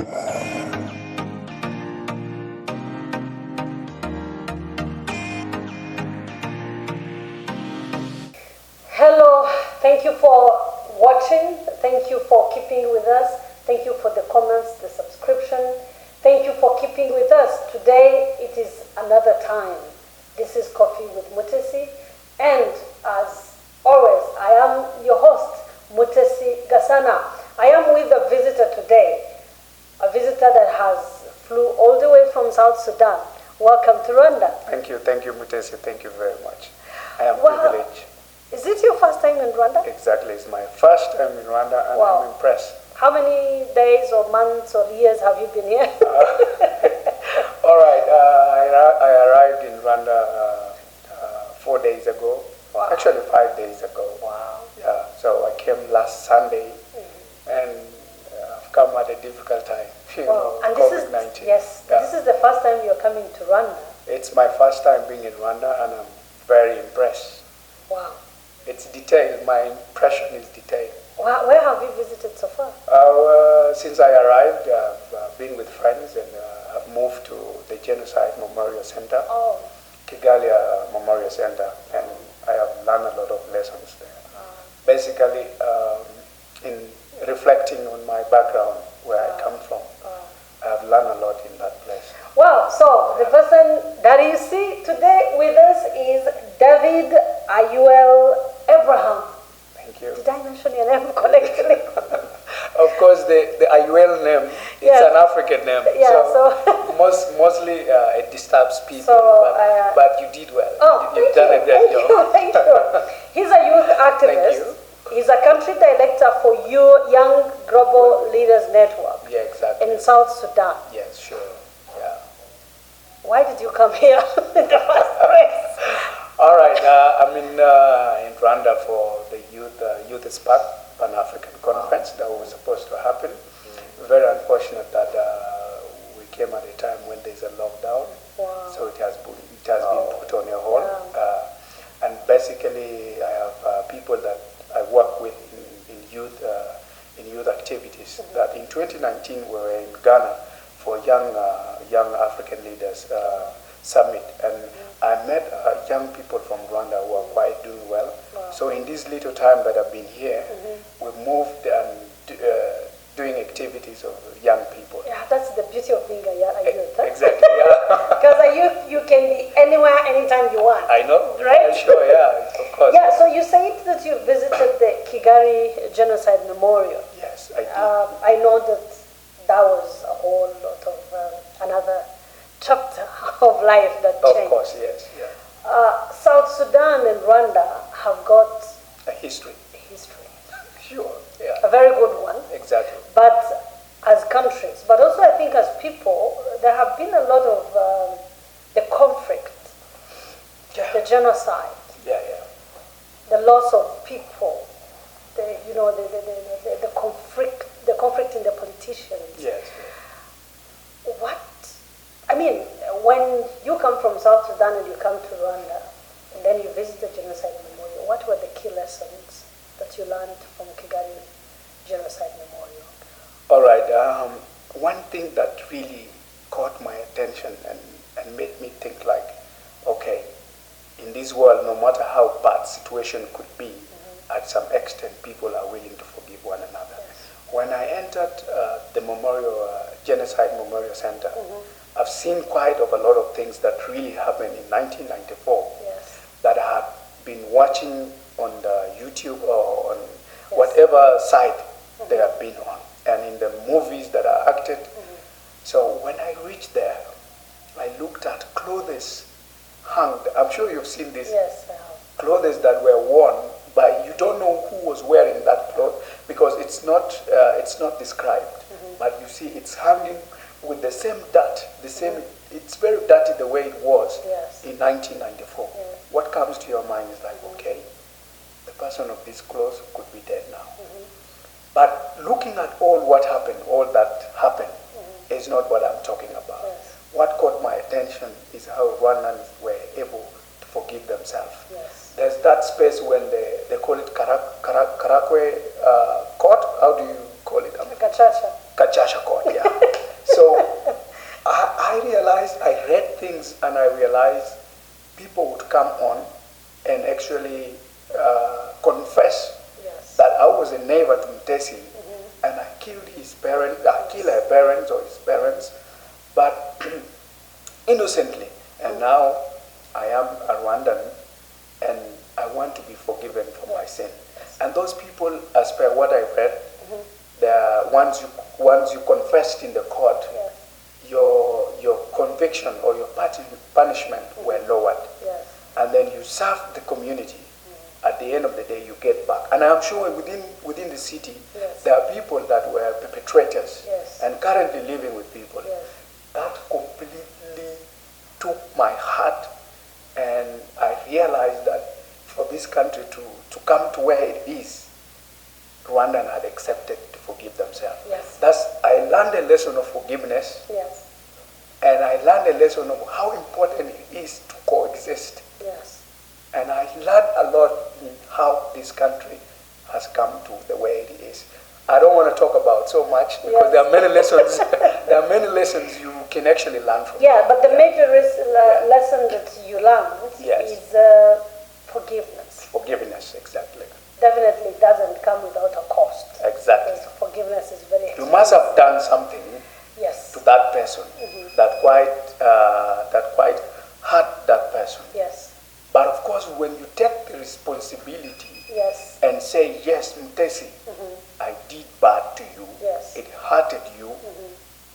Hello, thank you for watching. Thank you for keeping with us. Thank you for the comments, the subscription. Thank you for keeping with us. Today it is another time. This is Coffee with Mutesi, and as always, I am your host, Mutesi Gasana. I am with a visitor today, a visitor that has flew all the way from South Sudan. Welcome to Rwanda. Thank you, Mutesi. Thank you very much. I am privileged. Is it your first time in Rwanda? Exactly, it's my first time in Rwanda, and I'm impressed. How many days or months or years have you been here? All right, I arrived in Rwanda 4 days ago. Wow. Actually, 5 days ago. Wow. Yeah, so I came last Sunday, and I've come at a difficult time. You know, and COVID-19. This is the first time you're coming to Rwanda. It's my first time being in Rwanda, and I'm very impressed. Wow. It's detailed. My impression is detailed. Where have you visited so far? Since I arrived, I've been with friends, and I've moved to the Genocide Memorial Center, Kigali Memorial Center, and I have learned a lot of lessons there. Basically, in reflecting on my background, where I come from, I have learned a lot in that place. Wow, so the person that you see today with us is David Ayuel Abraham. Thank you. Did I mention your name correctly? Of course, the Ayuel name, it's an African name. Yeah, so mostly it disturbs people, so, but you did well. You've done a great job. Thank you. He's a youth activist. Thank you. He's a country director for Young Global Leaders Network. Yeah, exactly. In South Sudan. Yes, sure. Yeah. Why did you come here in the first place? All right. I'm in Rwanda for the Youth Spark Pan-African Conference that was supposed to happen. Very unfortunate that we came at a time when there's a lockdown. Wow. So it has been put on a hold. And basically, I have people that I work with in youth activities. That in 2019 we were in Ghana for young African leaders summit, and I met young people from Rwanda who are quite doing well. Wow. So in this little time that I've been here, we moved and doing activities of young people. Yeah, that's the beauty of being a youth. Exactly, yeah. Because a youth, you can be anywhere, anytime you want. I know, right? Yeah, sure, yeah, of course. Yeah, so you said that you visited the Kigali Genocide Memorial. Yes, I did. I know that was a whole lot of another chapter of life that changed. Of course, yes, yeah. South Sudan and Rwanda have got a history. Sure, yeah. A very good one. Exactly. But as countries, but also I think as people, there have been a lot of the conflict, the genocide, the loss of people, the conflict in the politicians. Yes. When you come from South Sudan and you come to Rwanda, and then you visit the Genocide Memorial, what were the key lessons that you learned from Kigali Genocide Memorial? All right. One thing that really caught my attention and made me think like, okay, in this world, no matter how bad situation could be, at some extent, people are willing to forgive one another. Yes. When I entered the Genocide Memorial Center, I've seen quite of a lot of things that really happened in 1994 that I have been watching on the YouTube or on whatever site they have been on, and in the movies that are acted. So when I reached there, I looked at clothes hung. I'm sure you've seen this. Yes, I have. Clothes that were worn, but you don't know who was wearing that cloth because it's not described. But you see, it's hanging with the same dirt, it's very dirty the way it was in 1994. What comes to your mind is like, okay, the person of these clothes could be dead now. But looking at all that happened is not what I'm talking about. What caught my attention is how Rwandans were able to forgive themselves. There's that space when they call it Karakwe court. How do you call it? Kachasha. Kachasha court, yeah. I read things and I realized people would come on and actually confess Yes. that I was a neighbor to Mutesi and I killed his parents, I killed her parents or his parents, but innocently. And now I am a Rwandan and I want to be forgiven for my sin. And those people, as per what I read, once you confessed in the court, your conviction or your punishment were lowered. Yes. And then you serve the community. At the end of the day, you get back. And I'm sure within the city, there are people that were perpetrators and currently living with people. That completely took my heart, and I realized that for this country to come to where it is, Rwandan had accepted to forgive themselves. Yes. I learned a lesson of forgiveness, Yes. and I learned a lesson of how important it is to coexist. Yes. And I learned a lot in how this country has come to the way it is. I don't want to talk about so much because there are many lessons. There are many lessons you can actually learn from. Yeah, but the major lesson that you learned is forgiveness. Forgiveness, exactly. Definitely doesn't come without a cost. Exactly. Because forgiveness is very expensive. You must have done something to that person that quite hurt that person. Yes. But of course, when you take the responsibility and say, yes, Mutesi, I did bad to you, it hurted you,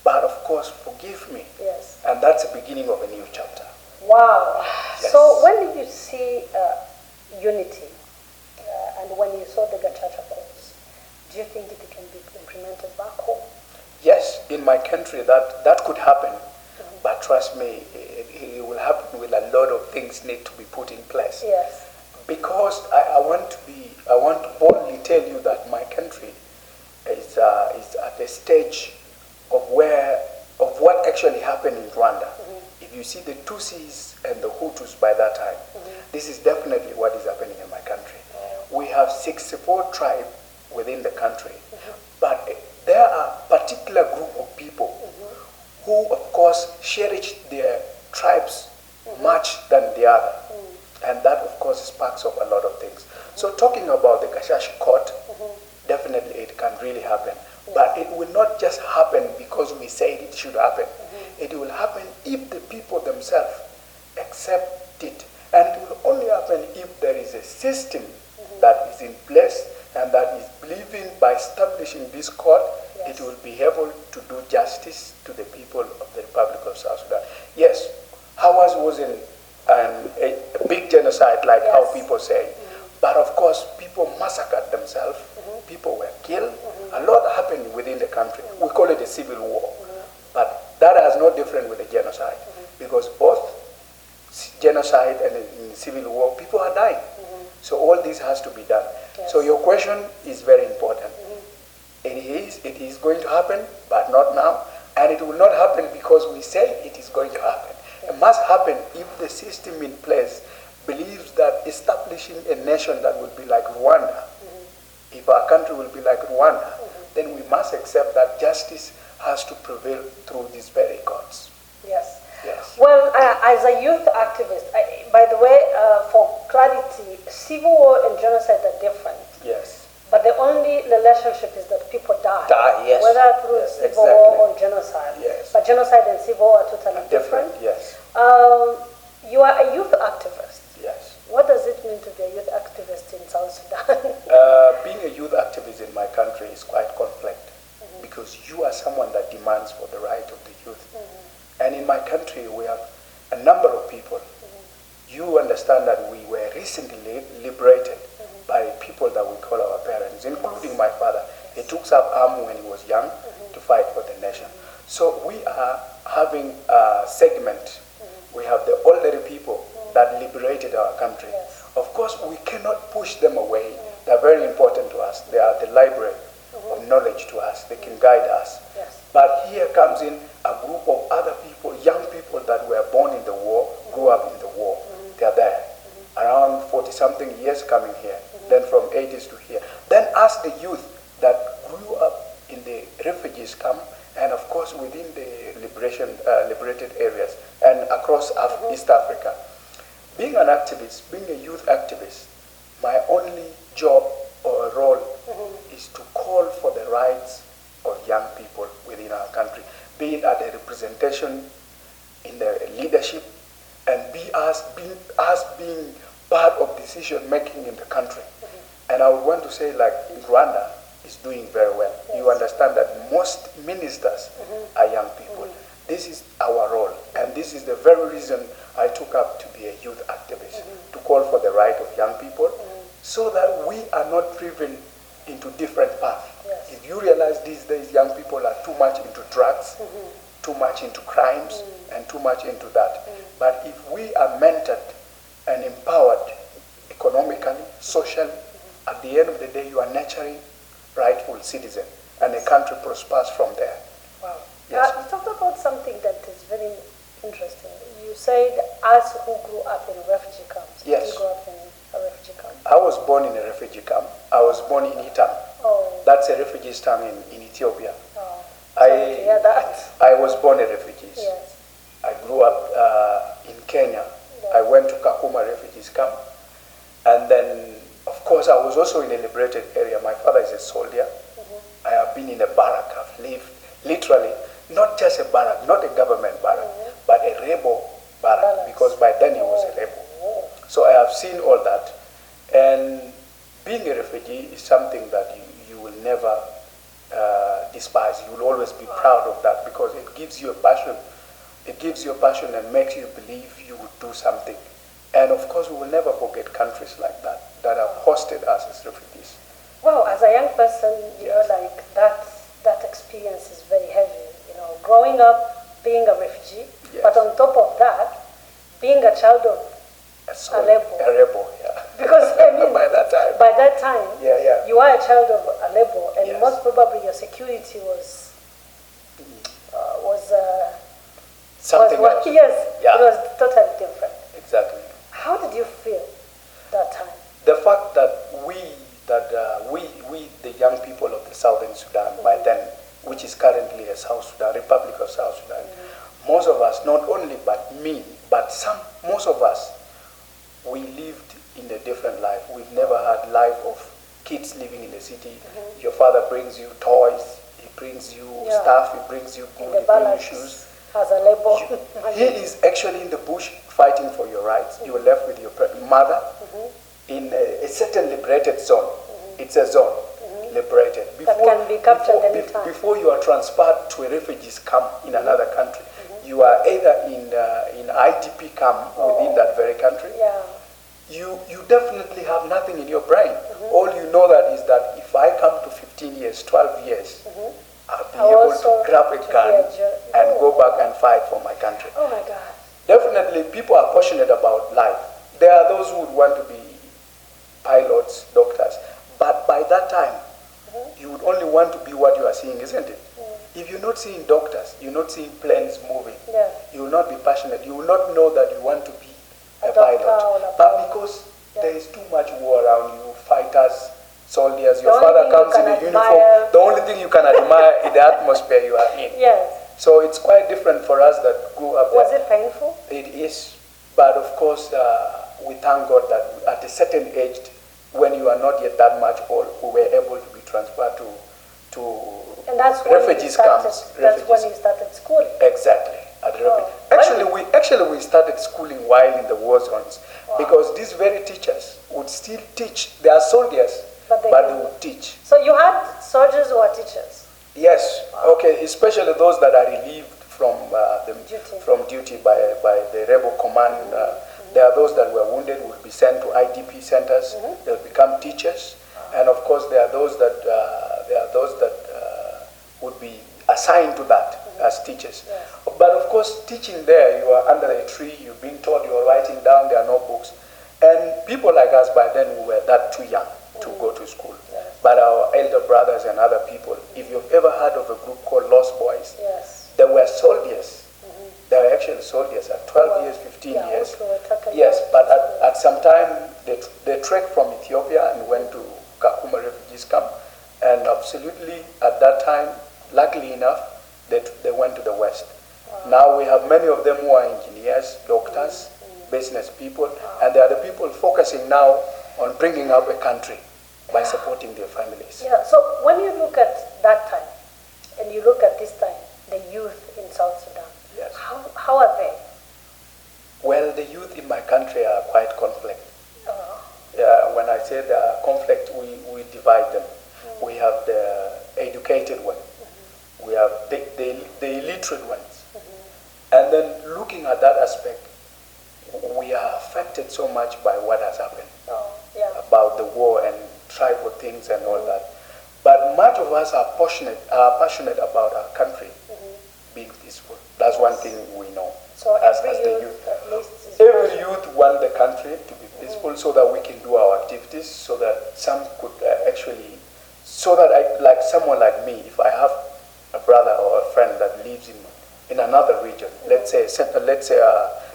but of course, forgive me. Yes. And that's the beginning of a new chapter. Wow. Yes. So when did you see unity and when you saw the Gachacha calls, do you think it can be implemented back home? Yes, in my country that could happen, but trust me, it will happen with a lot of things need to be put in place. Yes. Because I want to boldly tell you that my country is at the stage of what actually happened in Rwanda. If you see the Tutsis and the Hutus by that time, this is definitely what is happening in my country. We have 64 tribes within the country, but there are a particular group of people who, of course, cherish their tribes much than the other. And that, of course, sparks up a lot of things. So talking about the Gashash court, definitely it can really happen. But it will not just happen because we say it should happen. It will happen if the people themselves accept it. And it will only happen if there is a system that is in place and that is believing by establishing this court, it will be able to do justice to the people of the Republic of South Sudan. Yes, ours wasn't a big genocide like how people say. But of course, people massacred themselves. People were killed. A lot happened within the country. We call it a civil war. But that has no difference with a genocide. Because both genocide and in civil war, people are dying. So all this has to be done. So your question is very important. It is going to happen, but not now. And it will not happen because we say it is going to happen. It must happen if the system in place believes that establishing a nation that will be like Rwanda, if our country will be like Rwanda, then we must accept that justice has to prevail through these very courts. Yes. Yes. Well, as a youth activist, by the way, for clarity, civil war and genocide are different. Yes. But the only relationship is that people die. Yes. Whether through civil war or genocide. Yes. But genocide and civil war are totally different. Yes. You are a youth activist. Yes. What does it mean to be a youth activist in South Sudan? Being a youth activist in my country is quite complex because you are someone that demands for the right of the youth. And in my country, we have a number of people. You understand that we were recently liberated by people that we call our parents, including my father. He took up arms when he was young to fight for the nation. So we are having a segment. We have the elderly people that liberated our country. Of course, we cannot push them away. They are very important to us. They are the library of knowledge to us. They can guide us. But here comes in a group of other people, young people that were born in the war, grew up in the war. They are there, around 40-something years coming here, then from 80s to here. Then ask the youth that grew up in the refugees camp and of course within the liberated areas and across East Africa. Being an activist, being a youth activist, my only job or role is to call for the rights of young people within our country, be it at the representation in the leadership, and being part of decision making in the country. And I would want to say, like, Rwanda is doing very well. Yes. You understand that most ministers are young people. This is our role, and this is the very reason I took up to be a youth activist, to call for the right of young people, so that we are not driven into different paths. Yes. If you realize these days young people are too much into drugs, too much into crimes, and too much into that. But if we are mentored and empowered economically, socially, at the end of the day, you are nurturing rightful citizen, and the country prospers from there. Wow. Yes. You talked about something that is very interesting. You said us who grew up in refugee camps. Yes. You grew up in a refugee camp. I was born in a refugee camp. I was born in Itam. Oh. That's a refugee town in Ethiopia. Oh. Sorry to hear that. I was born a refugee. Yes. I grew up in Kenya. Yes. I went to Kakuma refugees camp. And then, of course, I was also in a liberated area. My father is a soldier. I have been in a barrack. I've lived literally, not just a barrack, not a government barrack, but a rebel barrack, because by then he was a rebel. So I have seen all that. And being a refugee is something that you will never despise. You will always be proud of that, because it gives you a passion. It gives you a passion and makes you believe you would do something. And of course, we will never forget countries like that have hosted us as refugees. Well, as a young person, you know, like that experience is very heavy. You know, growing up, being a refugee, but on top of that, being a child of a rebel. A rebel, yeah. Because I mean, by that time, you are a child of a rebel, and Yes. most probably your security was something else. Yes, Yeah. it was totally different. Exactly. How did you feel that time? The fact that we, the young people of the Southern Sudan, by then, which is currently a South Sudan, Republic of South Sudan, most of us, not only but me, but most of us, we lived in a different life. We've never had life of kids living in the city. Your father brings you toys, he brings you stuff, he brings you food, he brings you shoes. As a label. He is actually in the bush fighting for your rights. You are left with your mother in a certain liberated zone. It's a zone, liberated. That can be captured anytime. Before you are transferred to a refugees camp in another country, you are either in IDP camp within that very country. Yeah. You definitely have nothing in your brain. All you know that is that if I come to 15 years, 12 years, I'll be able to grab a gun and go back and fight for my country. Oh my God. Definitely, people are passionate about life. There are those who would want to be pilots, doctors. But by that time, you would only want to be what you are seeing, isn't it? If you're not seeing doctors, you're not seeing planes moving, you will not be passionate. You will not know that you want to be a pilot. But because there is too much war around you, fighters, soldiers, your father comes in a uniform, the only thing you can admire is the atmosphere you are in. Yes. So it's quite different for us that grew up there. Was it painful? It is, but of course, we thank God that at a certain age, when you are not yet that much old, we were able to be transferred to and that's refugees camps. That's when you started schooling. Exactly. At the Actually, we started schooling while in the war zones, because these very teachers would still teach. They are soldiers, but they would teach. So you had soldiers who are teachers? Yes. Wow. Okay, especially those that are relieved from duty by the rebel command. There are those that were wounded, would be sent to IDP centers. They'll become teachers, and of course there are those that would be assigned to that as teachers. Yes. But of course, teaching there, you are under a tree. You're being taught. You are writing down. There are no books, and people like us by then we were that too young to go to school. Yes. But our elder brothers and other people, if you've ever heard of a group called Lost Boys, yes, they were soldiers. They were actually soldiers at 12 years, 15 years. Yes, but at some time they trekked from Ethiopia and went to Kakuma refugees camp, and absolutely at that time, luckily enough, they went to the West. Now we have many of them who are engineers, doctors, business people, and they are the people focusing now on bringing up a country by supporting their families. Yeah, so when you look at that time, and you look at this time, the youth in South Sudan, Yes. how are they? Well, the youth in my country are quite conflict. Yeah, when I say the conflict, we divide them. We have the educated ones. We have the illiterate ones. And then looking at that aspect, we are affected so much by what has happened. About the war and tribal things and all that. But much of us are passionate about our country being peaceful. That's one thing we know. So as every the youth, at least, is every youth want the country to be peaceful so that we can do our activities, so that some could so that like someone like me, if I have a brother or a friend that lives in another region, let's say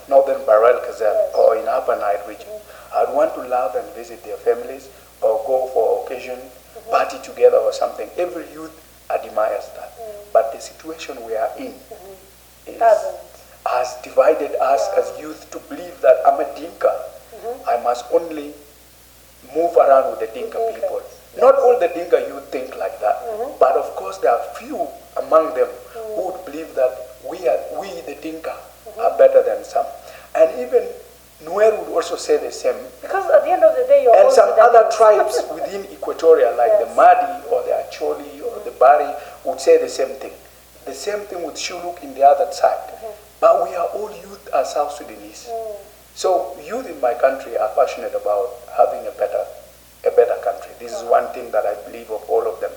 northern Barrel Kazal or in Upper Nile region, I'd want to love and visit their families or go for occasion, party together or something. Every youth admires that. But the situation we are in has divided us as youth to believe that I'm a Dinka. I must only move around with the Dinka people. Not all the Dinka youth think like that. But of course there are few among them who would believe that we the Dinka are better than some. And even Nuer would also say the same. because at the end of the day, you're And all some other Sudanese. tribes within Equatoria, like the Madi or the Acholi or the Bari, would say the same thing. The same thing with Shuluk in the other side. But we are all youth as South Sudanese. So youth in my country are passionate about having a better country. This is one thing that I believe of all of them.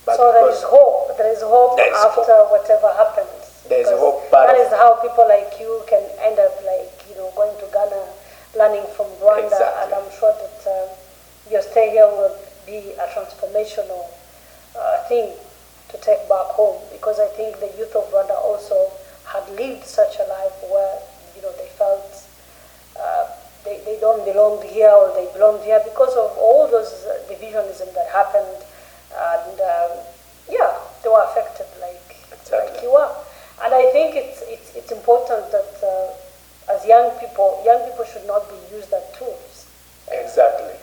But so there is hope. There is hope after whatever happens. There is Because hope. But that is how people like you can end up going to Ghana, learning from Rwanda, Exactly. and I'm sure that your stay here will be a transformational thing to take back home, because I think the youth of Rwanda also had lived such a life where they felt they don't belong here, or they belonged here because of all those divisionism that happened, and they were affected like you are. And I think it's important that as young people should not be used as tools. Exactly.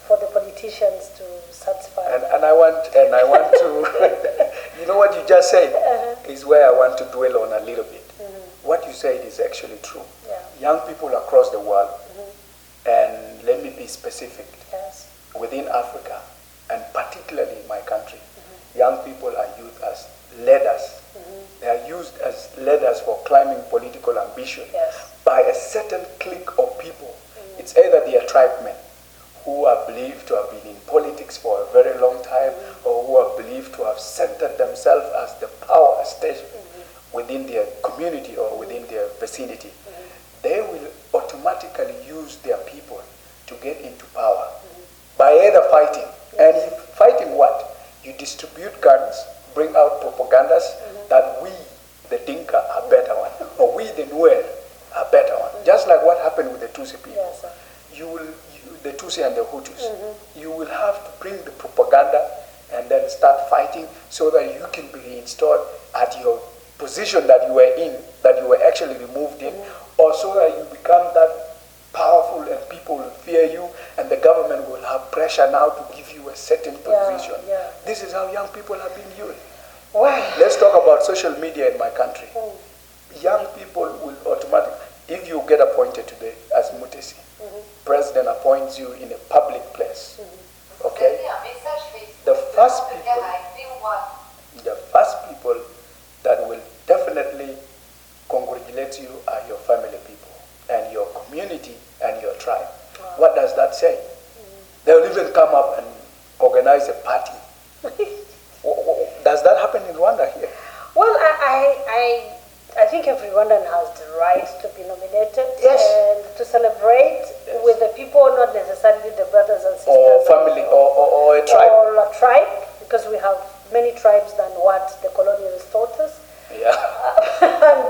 For the politicians to satisfy. And I want to, you know what you just said is where I want to dwell on a little bit. What you said is actually true. Young people across the world, and let me be specific, within Africa, and particularly in my country, young people are used as leaders. They are used as leaders for climbing political ambition by a certain clique of people. It's either they are tribesmen who are believed to have been in politics for a very long time, or who are believed to have centered themselves as the power station within their community or within their vicinity. They will automatically use their people to get into power by either fighting. And fighting what? You distribute guns, bring out propagandas that we, the Dinka, are better one, or we, the Nuer, are better one. Just like what happened with the Tutsi people. The Tutsi and the Hutus. You will have to bring the propaganda and then start fighting so that you can be reinstalled at your position that you were in, that you were actually removed in, or so that you become that powerful and people will fear you, and the government will have pressure now to give you a certain position. This is how young people have been used. Let's talk about social media in my country. Young people will automatically, if you get appointed today as Mutesi, president appoints you in a public place. Okay? The first people that will definitely congratulate you are your family people and your community and your tribe. What does that say? They'll even come up and organize a party. Does that happen in Rwanda here? Well, I think every Rwandan has the right to be nominated and to celebrate with the people, not necessarily the brothers and sisters. Or family, or a tribe. Or a tribe, because we have many tribes than what the colonialists taught us. And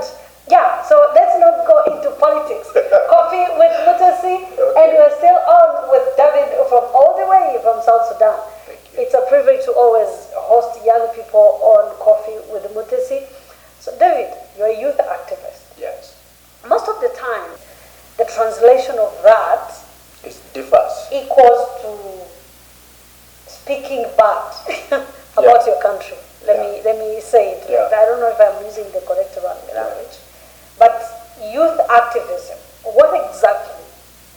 so let's not go into politics. Coffee with Mutesi, and we're still on with David from all the way from South Sudan. It's a privilege to always host young people on Coffee with Mutesi. You're a youth activist. Yes. Most of the time, the translation of that It differs. equals to speaking bad about your country. Let me say it. Yeah. I don't know if I'm using the correct language. But youth activism, what exactly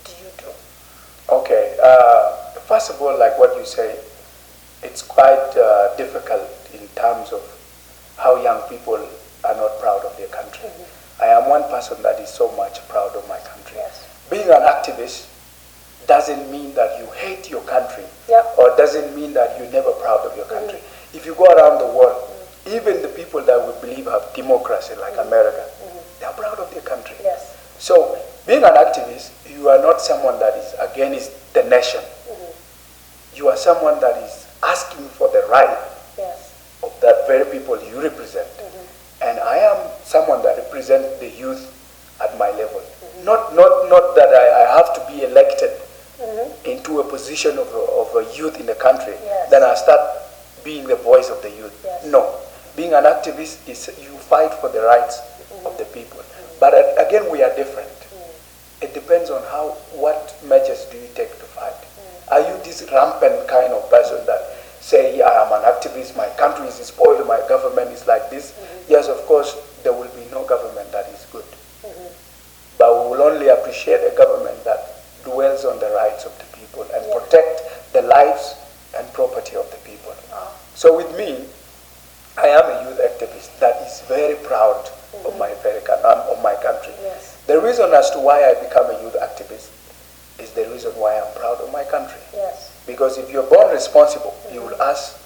do you do? Okay. First of all, like what you say, it's quite difficult in terms of how young people are not proud of their country. I am one person that is so much proud of my country. Yes. Being an activist doesn't mean that you hate your country, Yep. or doesn't mean that you're never proud of your country. If you go around the world, even the people that we believe have democracy, like America, they are proud of their country. Yes. So, being an activist, you are not someone that is against the nation. You are someone that is asking for the right Yes. of that very people you represent. And I am someone that represents the youth at my level. Not that I have to be elected into a position of a youth in the country, Yes. then I start being the voice of the youth. Yes. No. Being an activist is you fight for the rights of the people. But again, we are different. It depends on what measures do you take to fight. Are you this rampant kind of person that say, yeah, I'm an activist, my country is spoiled, my government is like this? Yes, of course, there will be no government that is good. But we will only appreciate a government that dwells on the rights of the people and protect the lives and property of the people. So with me, I am a youth activist that is very proud of my country. Yes. The reason as to why I become a youth activist is the reason why I'm proud of my country. Yes. Because if you're born responsible, you will ask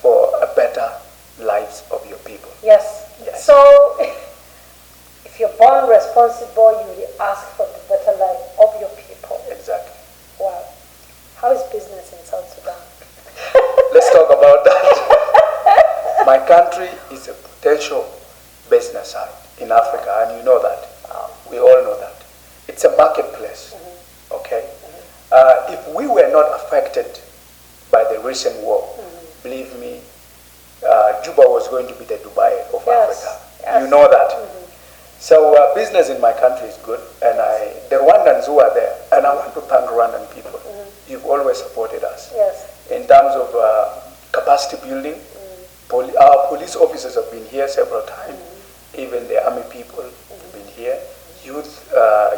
for a better lives of your people. Yes. Yes. So, if you're born responsible, you will ask for the better life of your people. Exactly. Wow. How is business in South Sudan? Let's talk about that. My country is a potential business side in Africa, and you know that. We all know that. It's a marketplace, okay? If we were not affected by the recent war, believe me, Juba was going to be the Dubai of Africa. Yes. You know that. So business in my country is good, and the Rwandans who are there, and I want to thank Rwandan people. You've always supported us. Yes. In terms of capacity building, our police officers have been here several times. Even the army people have been here. Youth,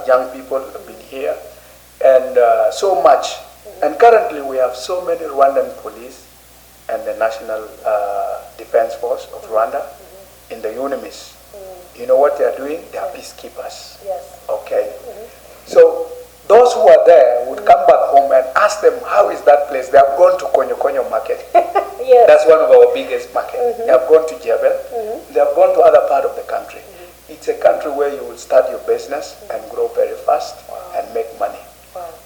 young people have been here. And so much. And currently we have so many Rwandan police and the National Defense Force of Rwanda in the UNIMIS. You know what they are doing? They are peacekeepers. Yes. Okay. So those who are there would come back home and ask them, how is that place? They have gone to Konyo Konyo market. Yes. That's one of our biggest markets. They have gone to Jebel. They have gone to other part of the country. It's a country where you will start your business and grow very fast and make money.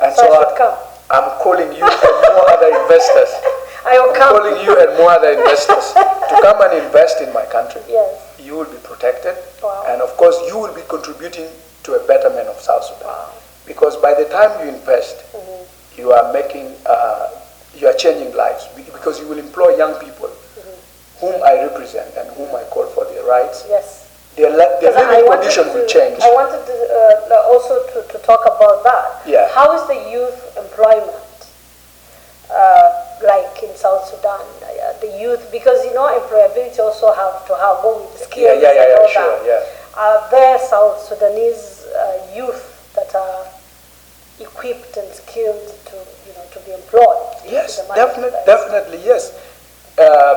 And So I should come. I'm calling you and more other investors. I will come. Calling you and more other investors to come and invest in my country. Yes. You will be protected, Wow. and of course you will be contributing to a betterment of South Sudan. Because by the time you invest, you are making, you are changing lives, because you will employ young people whom I represent and whom I call for their rights. Yes. Their living condition will change. I wanted to, also to talk about that. Yeah. How is the youth employment like in South Sudan? The youth, because employability also have to go with skills and all sure, that. Are there South Sudanese youth that are equipped and skilled to be employed? Yes, in the marketplace? definitely, yes.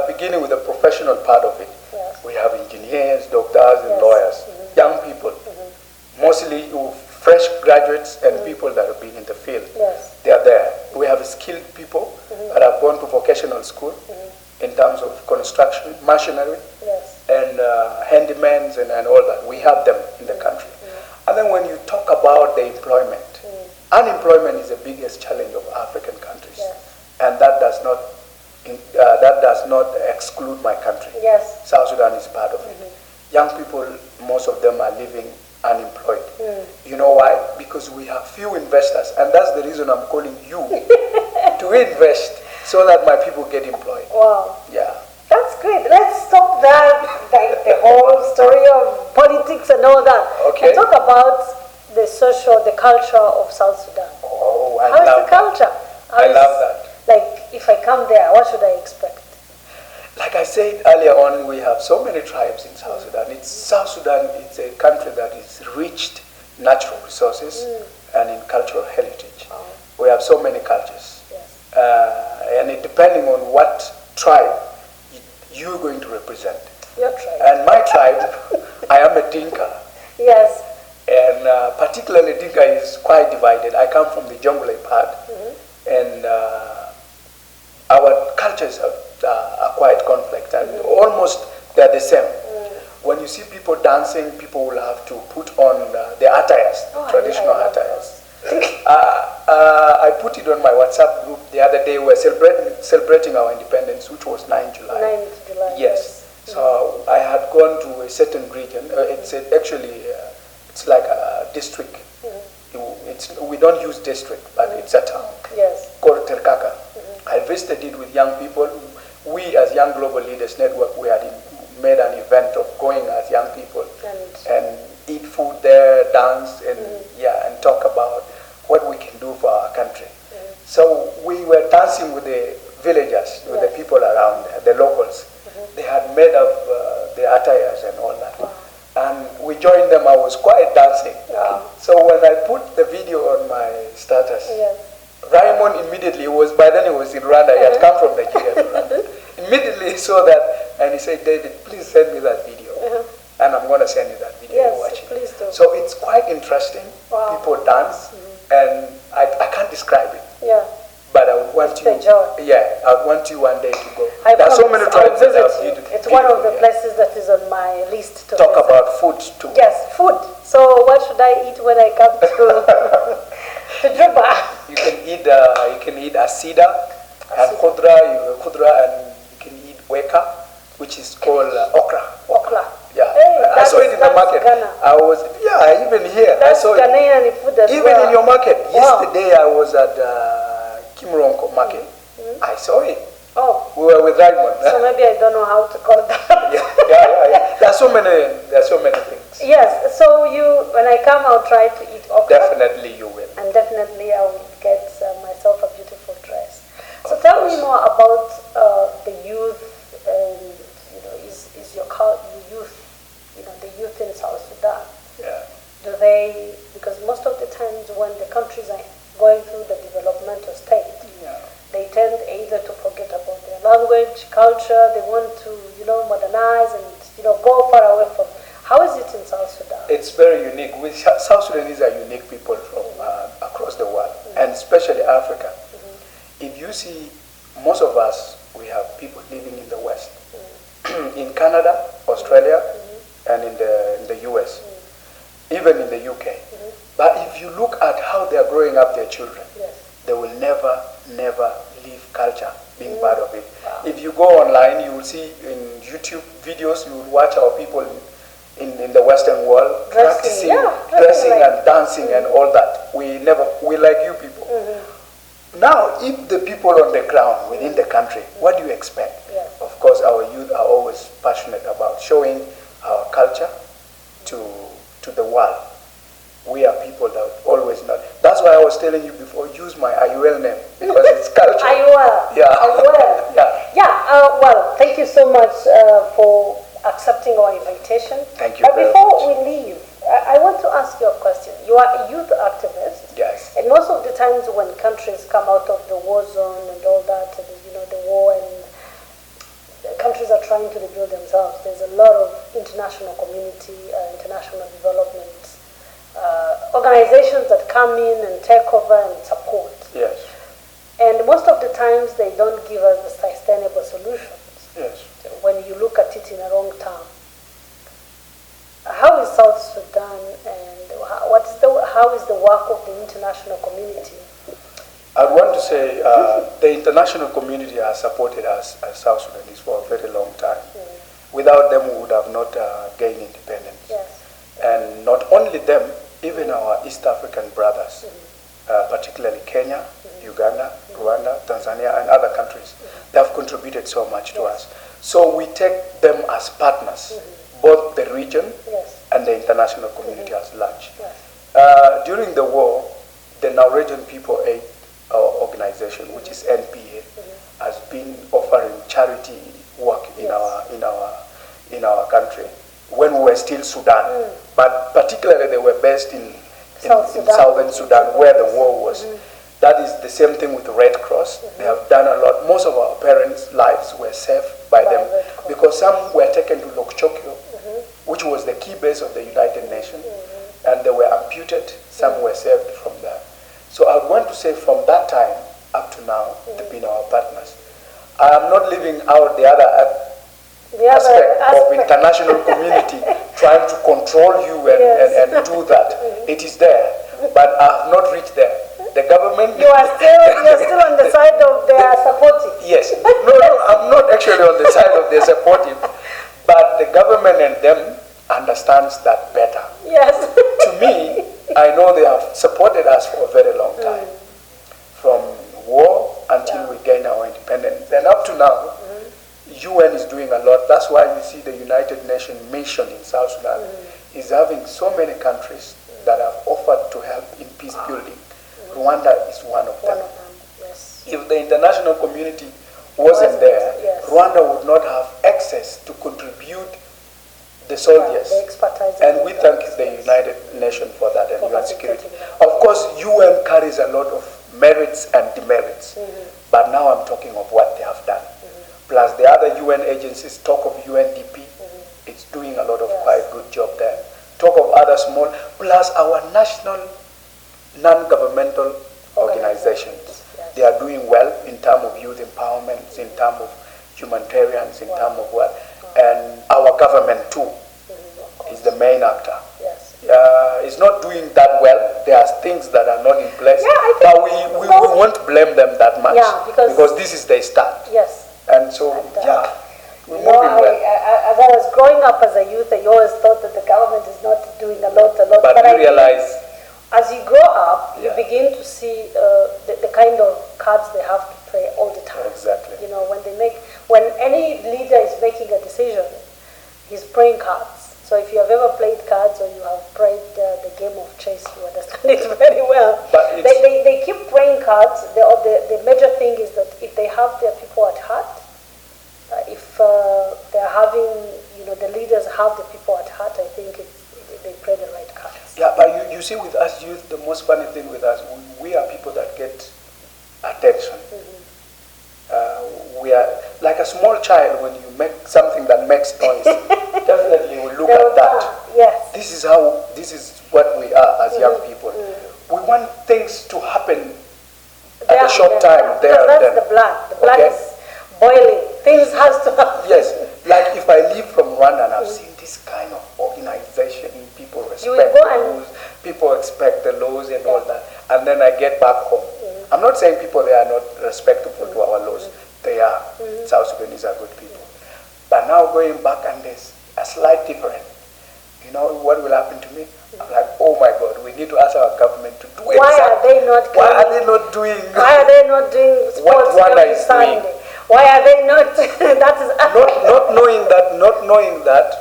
Beginning with the professional part of it, Yes. we have engineers, doctors, and Yes. lawyers, young people, mostly fresh graduates and people that have been in the field. Yes. They are there. We have skilled people that have gone to vocational school in terms of construction, machinery, Yes. and handymen and all that. We have them in the country. And then when you talk about the employment, unemployment is the biggest challenge of African countries. Yes. And that does not exclude my country. Yes. South Sudan is part of it. Young people, most of them are living unemployed. You know why? Because we have few investors, and that's the reason I'm calling you to invest so that my people get employed. Wow. Yeah. That's great. Let's stop that like the whole story of politics and all that. Okay. And talk about the social, the culture of South Sudan. Oh, How is the culture? I love that. Like, if I come there, what should I expect? Like I said earlier on, we have so many tribes in South Sudan. South Sudan is a country that is rich in natural resources and in cultural heritage. Oh. We have so many cultures. Yes. And depending on what tribe you're going to represent. Your tribe. And my tribe, I am a Dinka. Yes. And particularly Dinka is quite divided. I come from the Jonglei part, and our cultures are quite conflict, and almost they're the same. When you see people dancing, people will have to put on the attires, traditional attires. I put it on my WhatsApp group the other day. We're celebrating our independence, which was 9 July. 9 July. Yes. So I had gone to a certain region. It's like a district. We don't use district, but it's a town. Yes. Called Terkaka. I visited it with young people. We, as Young Global Leaders Network, we had made an event of going as young people and eat food there, dance, and and talk about what we can do for our country. So we were dancing with the villagers, with the people around there, the locals. They had made up the attires and all that. And we joined them. I was quite dancing. So when I put the video on my status, Raymond immediately by then he was in Rwanda. He had come from Nigeria to Rwanda. Immediately he saw that and he said, David, please send me that video. And I'm going to send you that video. Yes, watch it. please do. So it's quite interesting. People dance, and I can't describe it. Yeah. But I would want you. Yeah, I would want you one day to go. There are so many tribes that have beautiful. It's one of the places that is on my list to talk visit. about food too. Yes, food. So what should I eat when I come to to Juba? You can eat asida and khudra, and you can eat weka, which is called okra. Okra. Yeah, hey, I saw it in the market. Ghana. Even here. That's I saw Ghanaian food as even well. in your market. Yesterday I was at Kimronko market. I saw it. Oh. We were with Raymond. So maybe I don't know how to call that. yeah. There are so many things. Yes. So when I come, I'll try to eat okra. Definitely you will. And definitely I will get myself a beautiful dress. So tell me more about the youth, and is your youth, the youth in South Sudan. Yeah. Do they? Because most of the times when the countries are going through the developmental state, they tend either to forget about their language, culture. They want to, modernize and go far away from. How is it in South Sudan? It's very unique. South Sudanese are unique people from across the world, and especially Africa. If you see, most of us, we have people living in the West, in Canada, Australia, and in the US, even in the UK. But if you look at how they are growing up their children, they will never leave culture, being part of it. Wow. If you go online, you will see in YouTube videos, you will watch our people in the Western world practicing, dressing and dancing and all that. We like you people. Now, if the people on the ground within the country, what do you expect? Of course, our youth are always passionate about showing our culture to the world. We are people that always know. That's why I was telling you before, use my IUL name, because it's culture. IUL. Yeah. IUL. Well, thank you so much for accepting our invitation. Thank you But very before much. we leave, I want to ask you a question. You are a youth activist. Yes. And most of the times when countries come out of the war zone and all that, and, the war, and the countries are trying to rebuild themselves, there's a lot of international community, international development organizations that come in and take over and support. Yes. And most of the times they don't give us the sustainable solutions. Yes. When you look at it in a long term. How is South Sudan, and how is the work of the international community? I'd want to say the international community has supported us as South Sudanese for a very long time. Without them, we would have not gained independence. Yes. And not only them, even our East African brothers, particularly Kenya, Uganda, Rwanda, Tanzania, and other countries, they have contributed so much to us. So we take them as partners, both the region Yes. and the international community as large. Yes. During the war, the Norwegian People Aid Organization, which is NPA, has been offering charity work in our country when we were still Sudan. But particularly they were based in southern Sudan, where the war was. That is the same thing with the Red Cross. They have done a lot. Most of our parents' lives were saved by them because some were taken to Lokchokyo, which was the key base of the United Nations, and they were amputed. Some were saved from there. So I would want to say from that time up to now, they've been our partners. I am not leaving out the other aspect of international community trying to control you and do that. It is there, but I have not reached there. The government... You're still on the side of their supportive. Yes. No, I'm not actually on the side of their supportive, but the government and them understands that better. Yes. To me, I know they have supported us for a very long time, from war until we gain our independence. And up to now, UN is doing a lot. That's why you see the United Nations mission in South Sudan is having so many countries that have offered to help in peace building. Rwanda is one of them. Yes. If the international community wasn't there, Rwanda would not have access to contribute the soldiers. The expertise. And we thank the United Nations for that and UN security. Of course, UN carries a lot of merits and demerits, but now I'm talking of what they have done. Plus the other UN agencies, talk of UNDP, it's doing a lot of quite good job there. Talk of other small, plus our national non-governmental organizations. They are doing well in terms of youth empowerment, in terms of humanitarians, in terms of what. And our government too is the main actor. Yes. It's not doing that well. There are things that are not in place. But we won't blame them that much because this is their start. Yes. And so, we're moving well. As I was growing up as a youth, I always thought that the government is not doing a lot. But you realize... As you grow up, you begin to see the kind of cards they have to play all the time. Exactly. You know, when any leader is making a decision, he's playing cards. So if you have ever played cards or you have played the game of chess, you understand it very well. But they keep playing cards. The major thing is that if they have their people at heart, if they're having, the leaders have the people at heart, I think they play the right cards. Yeah, but you see with us youth, the most funny thing with us, we are people that get attention. We are like a small child. When you make something that makes noise, definitely you will look at that. Yes. This is what we are as young people. We want things to happen at a short time there and then. That's the blood. The blood is boiling. Things has to happen. Yes. Like if I live from Rwanda and I've seen this kind of organization, people respect the laws, people expect the laws and all that, and then I get back home. I'm not saying people they are not respectful to our laws. They are. South Sudanese are good people. But now going back and there's a slight difference. You know what will happen to me? I'm like, oh my God, we need to ask our government to do it. Why are they not doing sports every Sunday? Why are they not? Not knowing that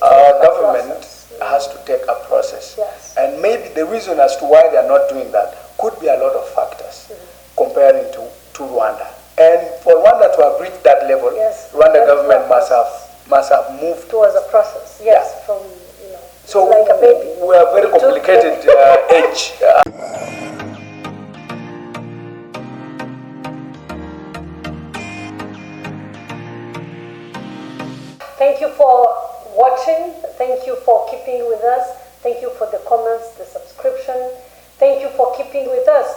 our government has to take a process. Yes. And maybe the reason as to why they are not doing that could be a lot of factors comparing to Rwanda. And for Rwanda to have reached that level, Rwanda government must have moved towards a process. Yes, from so like a baby. We are very complicated age. Thank you for watching. Thank you for keeping with us. Thank you for the comments, the subscription. Thank you for keeping with us.